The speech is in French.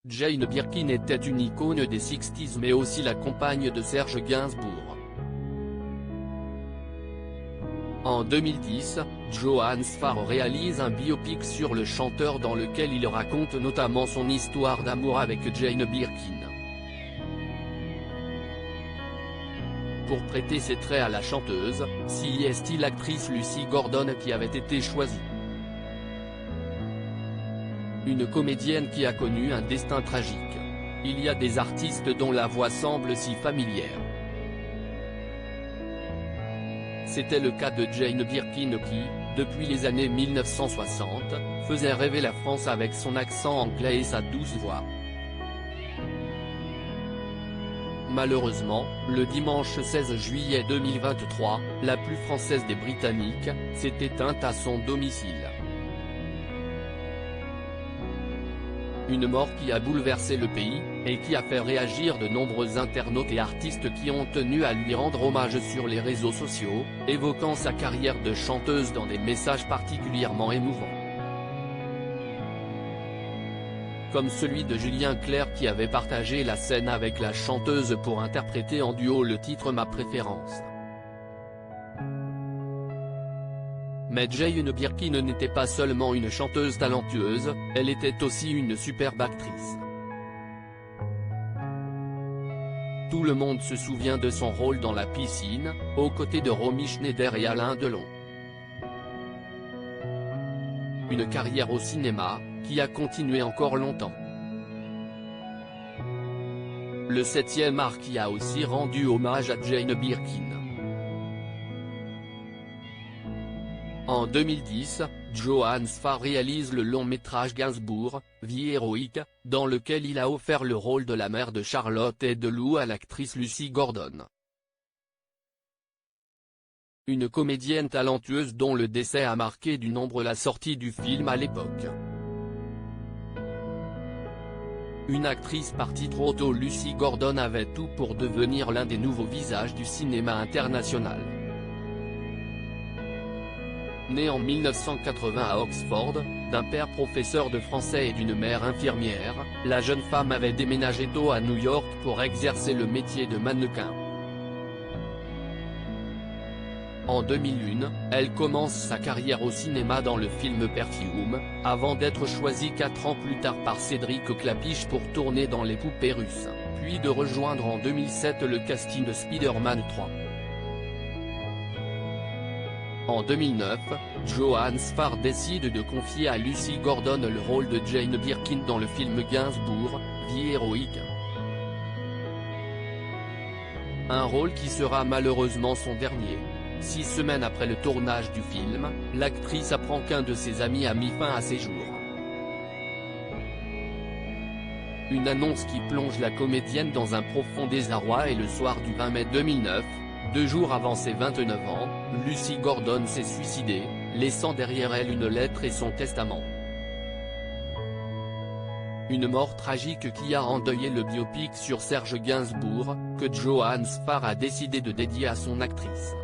Jane Birkin était une icône des 60s mais aussi la compagne de Serge Gainsbourg. En 2010, Johannes Farr réalise un biopic sur le chanteur dans lequel il raconte notamment son histoire d'amour avec Jane Birkin. Pour prêter ses traits à la chanteuse, c'est l'actrice Lucy Gordon qui avait été choisie. Une comédienne qui a connu un destin tragique. Il y a des artistes dont la voix semble si familière. C'était le cas de Jane Birkin qui, depuis les années 1960, faisait rêver la France avec son accent anglais et sa douce voix. Malheureusement, le dimanche 16 juillet 2023, la plus française des Britanniques, s'est éteinte à son domicile. Une mort qui a bouleversé le pays, et qui a fait réagir de nombreux internautes et artistes qui ont tenu à lui rendre hommage sur les réseaux sociaux, évoquant sa carrière de chanteuse dans des messages particulièrement émouvants. Comme celui de Julien Clerc qui avait partagé la scène avec la chanteuse pour interpréter en duo le titre Ma préférence. Mais Jane Birkin n'était pas seulement une chanteuse talentueuse, elle était aussi une superbe actrice. Tout le monde se souvient de son rôle dans La piscine, aux côtés de Romy Schneider et Alain Delon. Une carrière au cinéma, qui a continué encore longtemps. Le 7e art qui a aussi rendu hommage à Jane Birkin. En 2010, Johannes Farr réalise le long-métrage Gainsbourg, Vie héroïque, dans lequel il a offert le rôle de la mère de Charlotte et de Lou à l'actrice Lucy Gordon. Une comédienne talentueuse dont le décès a marqué du nombre la sortie du film à l'époque. Une actrice partie trop tôt, Lucy Gordon avait tout pour devenir l'un des nouveaux visages du cinéma international. Née en 1980 à Oxford, d'un père professeur de français et d'une mère infirmière, la jeune femme avait déménagé tôt à New York pour exercer le métier de mannequin. En 2001, elle commence sa carrière au cinéma dans le film Perfume, avant d'être choisie 4 ans plus tard par Cédric Klapisch pour tourner dans Les Poupées Russes, puis de rejoindre en 2007 le casting de Spider-Man 3. En 2009, Johannes Farr décide de confier à Lucy Gordon le rôle de Jane Birkin dans le film Gainsbourg, Vie héroïque. Un rôle qui sera malheureusement son dernier. 6 semaines après le tournage du film, l'actrice apprend qu'un de ses amis a mis fin à ses jours. Une annonce qui plonge la comédienne dans un profond désarroi et le soir du 20 mai 2009, 2 jours avant ses 29 ans, Lucy Gordon s'est suicidée, laissant derrière elle une lettre et son testament. Une mort tragique qui a endeuillé le biopic sur Serge Gainsbourg, que Johannes Farr a décidé de dédier à son actrice.